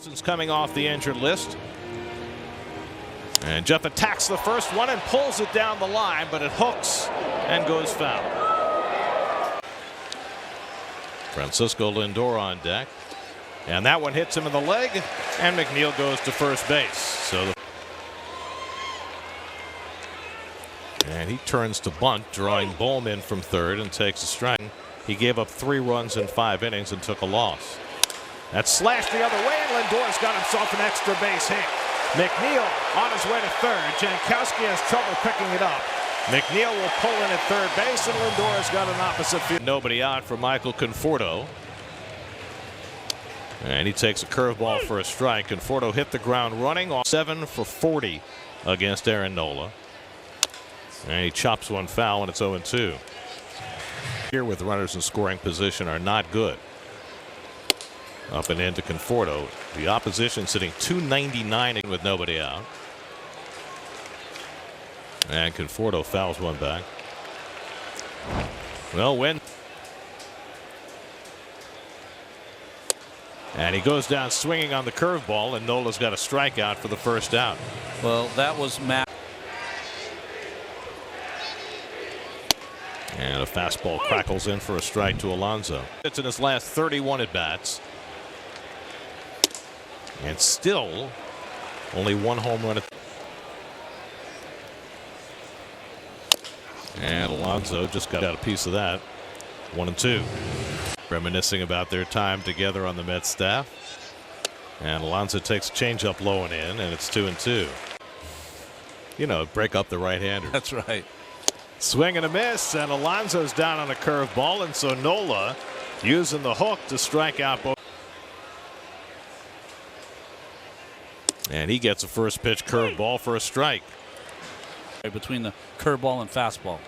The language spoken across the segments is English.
Since coming off the injured list. And Jeff attacks the first one and pulls it down the line, but it hooks and goes foul. Francisco Lindor on deck. And that one hits him in the leg, and McNeil goes to first base. And he turns to bunt, drawing Bowman from third, and takes a strike. He gave up 3 runs in 5 innings and took a loss. That slashed the other way, and Lindor's got himself an extra base hit. McNeil on his way to third. Jankowski has trouble picking it up. McNeil will pull in at third base, and Lindor's got an opposite field. Nobody out for Michael Conforto. And he takes a curveball for a strike. Conforto hit the ground running off 7 for 40 against Aaron Nola. And he chops one foul, and it's 0-2. Here with runners in scoring position are not good. Up and into Conforto. The opposition sitting 299 with nobody out. And Conforto fouls one back. Well, when. And he goes down swinging on the curveball, and Nola's got a strikeout for the first out. Well, that was Matt. And a fastball crackles in for a strike to Alonso. It's in his last 31 at bats. And still only 1 home run. And Alonso just got a piece of that. 1-2. Reminiscing about their time together on the Mets staff. And Alonso takes a changeup low and in, and it's 2-2. You know, break up the right-hander. That's right. Swing and a miss, and Alonso's down on a curveball, and so Nola using the hook to strike out both. And he gets a first pitch curveball for a strike. Between the curveball and fastball.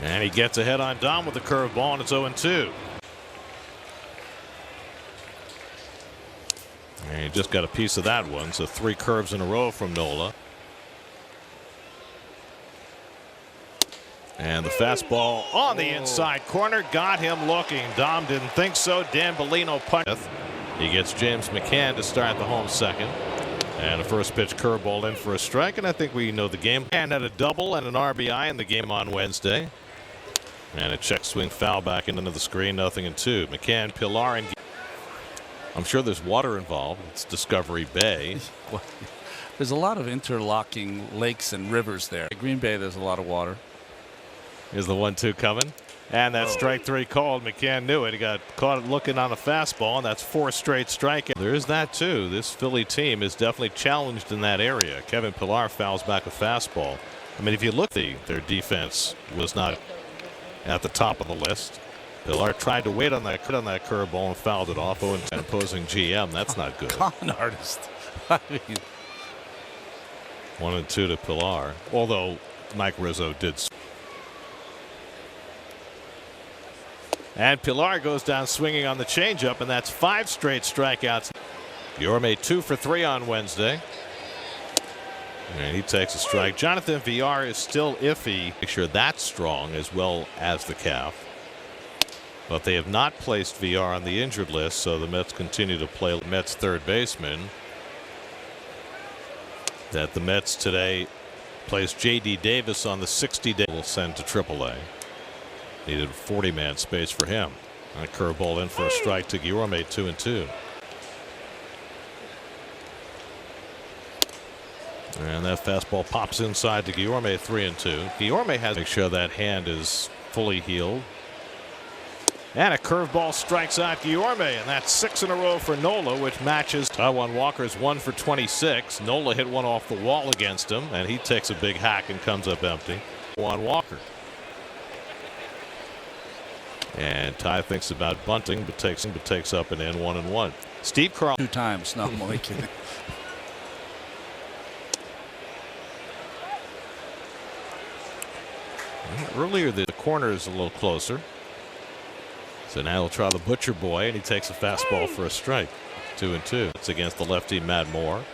And he gets ahead on Dom with the curveball, and it's 0-2. And he just got a piece of that one, so 3 curves in a row from Nola. And the fastball on the inside corner got him looking. Dom didn't think so. Dan Bellino punched. He gets James McCann to start the home second. And a first pitch curveball in for a strike. And I think we know the game. McCann had a double and an RBI in the game on Wednesday. And a check swing foul back into the screen. 0-2. McCann, Pilar, and I'm sure there's water involved. It's Discovery Bay. There's a lot of interlocking lakes and rivers there. At Green Bay, there's a lot of water. Is the 1-2 coming? And that strike 3 called. McCann knew it. He got caught looking on a fastball, and that's 4 straight strikeouts. There's that too. This Philly team is definitely challenged in that area. Kevin Pillar fouls back a fastball. I mean, if you look, their defense was not at the top of the list. Pillar tried to wait on that curveball and fouled it off. And opposing GM. That's not good. Con artist. I mean. 1-2 to Pillar. Although Mike Rizzo did. And Pilar goes down swinging on the changeup, and that's 5 straight strikeouts. Guillorme 2 for 3 on Wednesday. And he takes a strike. Jonathan Villar is still iffy. Make sure that's strong as well as the calf. But they have not placed Villar on the injured list, so the Mets continue to play Mets third baseman. That the Mets today placed J.D. Davis on the 60-day. Will send to AAA. Needed 40-man space for him. And a curveball in for a strike to Guillorme. 2-2. And that fastball pops inside to Guillorme. 3-2. Guillorme has to make sure that hand is fully healed. And a curveball strikes out Guillorme, and that's 6 in a row for Nola, which matches Taijuan Walker's 1 for 26. Nola hit one off the wall against him, and he takes a big hack and comes up empty. Taijuan Walker. And Ty thinks about bunting, but takes up and in 1-1. Steve Carl 2 times, not only kidding. Earlier the corner is a little closer. So now he'll try the Butcher Boy, and he takes a fastball for a strike. 2-2. It's against the lefty Matt Moore.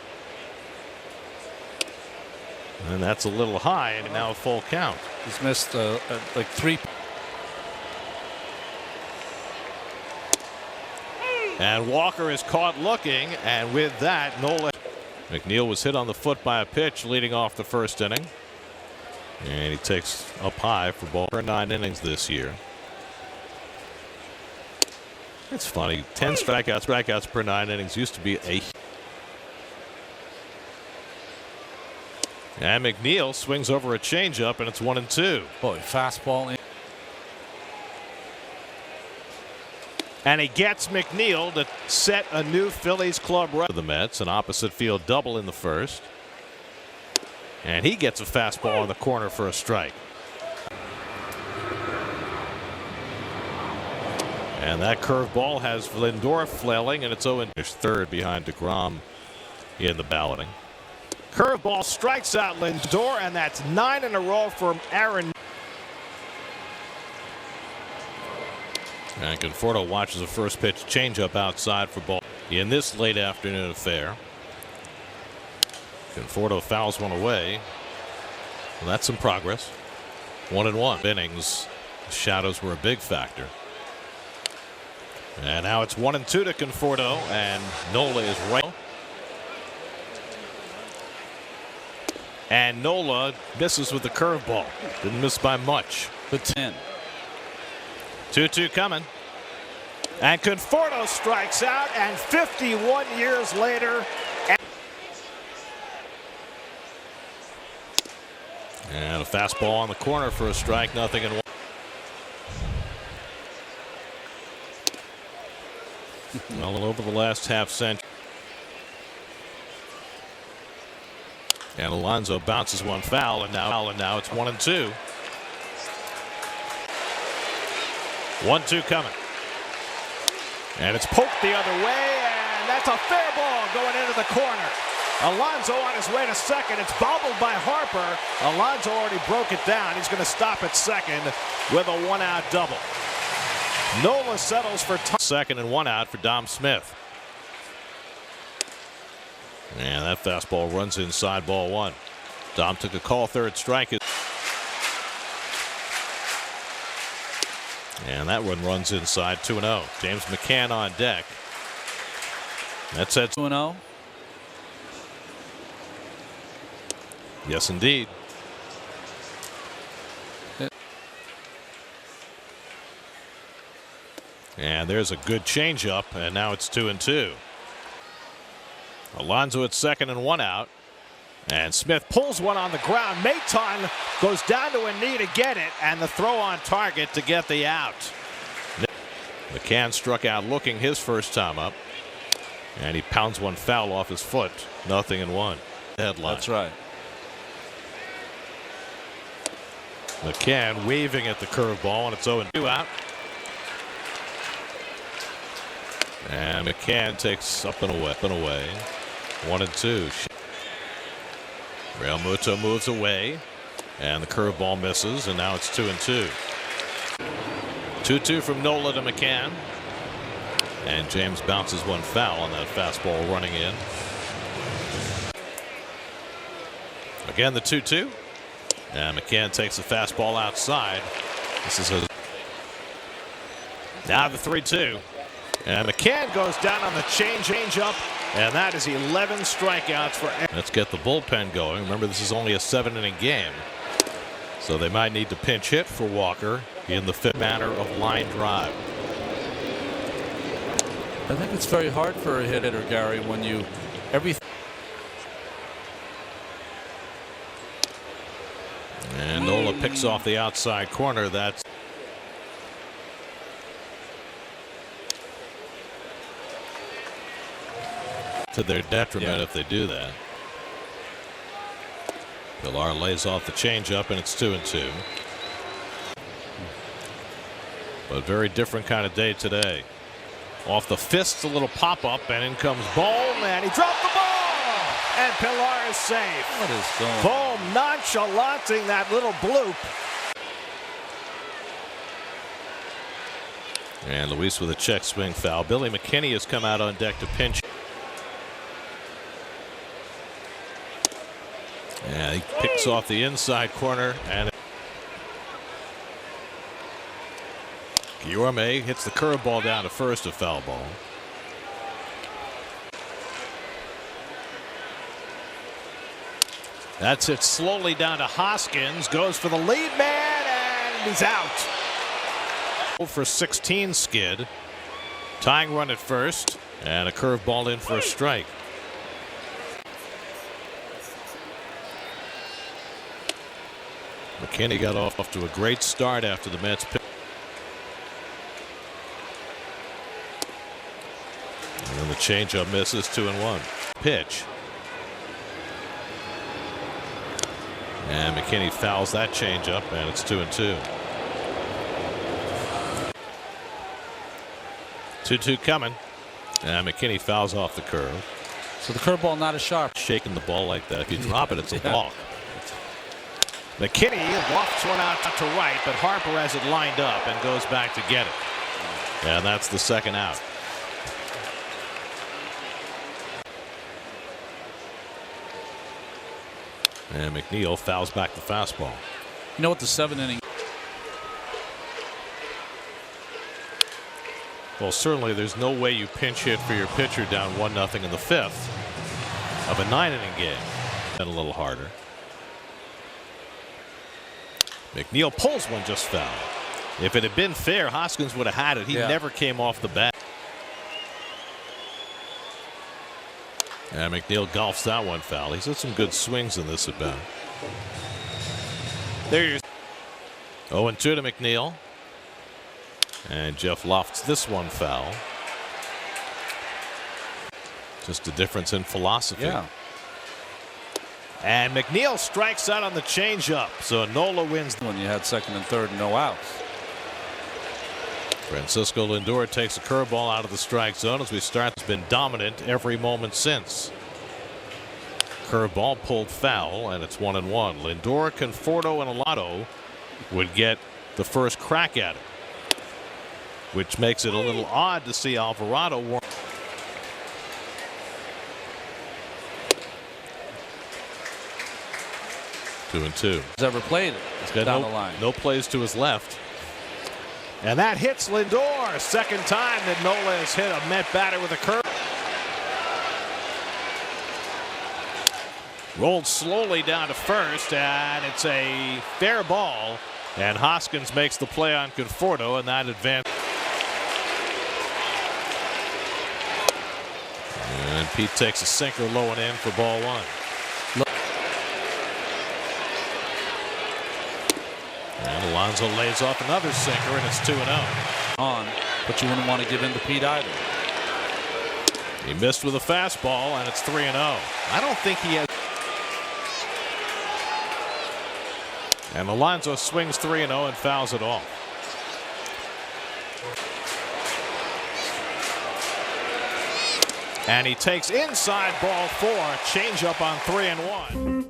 And that's a little high, and now a full count. He's missed like 3. And Walker is caught looking, and with that, Nola. McNeil was hit on the foot by a pitch leading off the first inning. And he takes up high for ball for 9 innings this year. It's funny. 10 strikeouts per 9 innings used to be a. And McNeil swings over a changeup, and it's 1-2. Boy, fastball in. And he gets McNeil to set a new Phillies club record for the Mets. An opposite field double in the first. And he gets a fastball in the corner for a strike. And that curveball has Lindor flailing, and it's 0-2. Third behind DeGrom in the balloting. Curveball strikes out Lindor, and that's 9 in a row for Aaron. And Conforto watches the first pitch changeup outside for ball in this late afternoon affair. Conforto fouls one away. Well, that's some progress. 1-1 innings. Shadows were a big factor. And now it's 1-2 to Conforto, and Nola is right. And Nola misses with the curveball. Didn't miss by much. The 10. 2-2 coming. And Conforto strikes out, and 51 years later. And a fastball on the corner for a strike, 0-1. All over the last half century. And Alonso bounces one foul, and now it's 1-2. 1-2 coming. And it's poked the other way, and that's a fair ball going into the corner. Alonso on his way to second. It's bobbled by Harper. Alonso already broke it down. He's going to stop at second with a 1-out double. Nola settles for second and 1 out for Dom Smith. And that fastball runs inside, ball 1. Dom took a call, third strike. And that one runs inside, 2-0. James McCann on deck. That's at 2-0. Yes, indeed. And there's a good changeup, and now it's 2-2. Alonso at second and 1 out. And Smith pulls one on the ground. Maton goes down to a knee to get it, and the throw on target to get the out. McCann struck out looking his first time up, and he pounds one foul off his foot. 0-1. Headline. That's right. McCann waving at the curveball, and it's 0-2 out. And McCann takes up and away. 1-2. Real Muto moves away, and the curveball misses, and now it's 2-2. 2-2 from Nola to McCann, and James bounces one foul on that fastball running in. Again, the 2-2, and McCann takes the fastball outside. This is now the 3-2, and McCann goes down on the change up. And that is 11 strikeouts for. Let's get the bullpen going. Remember, this is only a 7-inning game, so they might need to pinch hit for Walker in the fifth manner of line drive. I think it's very hard for a hitter, Gary, when you And Nola picks off the outside corner. That's. To their detriment if they do that. Pilar lays off the changeup, and it's 2-2. But very different kind of day today. Off the fist, a little pop-up, and in comes Bohm, and he dropped the ball! And Pilar is safe. What is going on? Bohm nonchalanting that little bloop. And Luis with a check swing foul. Billy McKinney has come out on deck to pinch. And he picks off the inside corner, and Guillorme hits the curveball down to first, a foul ball. That's it slowly down to Hoskins. Goes for the lead man, and he's out. For 16 skid. Tying run at first, and a curveball in for a strike. McKinney got off to a great start after the Mets pick. And then the changeup misses. 2-1. Pitch. And McKinney fouls that changeup, and it's 2-2. 2-2 coming. And McKinney fouls off the curve. So the curveball not as sharp. Shaking the ball like that. If you drop it, it's a balk. McKinney lofts one out to right, but Harper has it lined up and goes back to get it. And that's the second out. And McNeil fouls back the fastball. You know what, the 7th inning. Well, certainly there's no way you pinch hit for your pitcher down 1-0 in the 5th of a 9-inning game. And a little harder. McNeil pulls one just foul. If it had been fair, Hoskins would have had it. He never came off the bat. And McNeil golfs that one foul. He's had some good swings in this at bat. There you go. 0-2 to McNeil. And Jeff lofts this one foul. Just a difference in philosophy. Yeah. And McNeil strikes out on the changeup. So Nola wins. When you had second and third, no outs. Francisco Lindor takes a curveball out of the strike zone as we start. Has been dominant every moment since. Curveball pulled foul, and it's 1-1. Lindor, Conforto, and Alotto would get the first crack at it, which makes it a little odd to see Alvarado warm. 2-2. Has ever played it? He's got down the line. No plays to his left. And that hits Lindor. Second time that Nola has hit a Met batter with a curve. Rolled slowly down to first, and it's a fair ball. And Hoskins makes the play on Conforto, and that advance. And Pete takes a sinker low and in for ball 1. And Alonso lays off another sinker, and it's 2-0. On, but you wouldn't want to give in to Pete either. He missed with a fastball, and it's 3-0. I don't think he has. And Alonso swings 3-0 and fouls it off. And he takes inside ball 4, changeup on 3-1.